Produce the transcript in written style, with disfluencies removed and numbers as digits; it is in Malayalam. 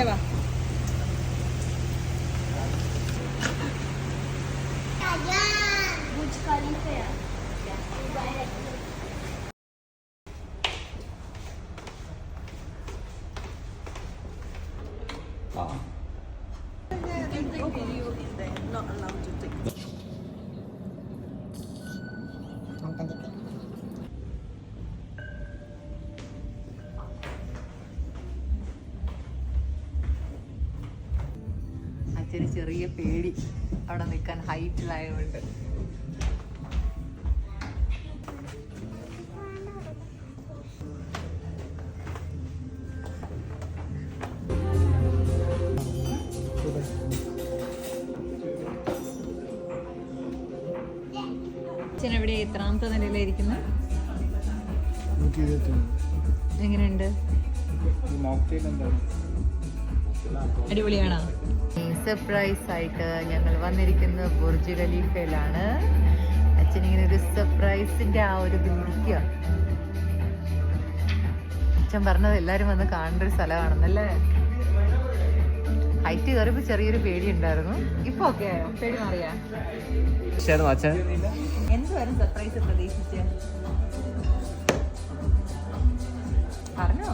വാ. അച്ഛന് ചെറിയ പേടി അവിടെ നിൽക്കാൻ ഹൈറ്റിലായതുകൊണ്ട്. അച്ഛൻ എവിടെ എത്രാമത്തെ നിലയിലായിരിക്കുന്നത്? എങ്ങനെയുണ്ട്? അടിപൊളിയാണോ? സർപ്രൈസ് ആയിട്ട് ഞങ്ങൾ വന്നിരിക്കുന്നത് ബുർജ് ഖലീഫയിലാണ്. അച്ഛനിങ്ങനെ ഒരു സർപ്രൈസിന്റെ ആ ഒരു ഇരിക്കുക. അച്ഛൻ പറഞ്ഞത് എല്ലാരും വന്ന് കാണേണ്ട ഒരു സ്ഥലമാണെന്നല്ലേ. ഹൈറ്റ് കയറിയപ്പോ ചെറിയൊരു പേടി ഉണ്ടായിരുന്നു. ഇപ്പൊ ഓക്കെ ആയോ? പേടി മാറിയാ? എന്തുവായിരുന്നു സർപ്രൈസ് പ്രതീക്ഷിച്ച്? പറഞ്ഞോ.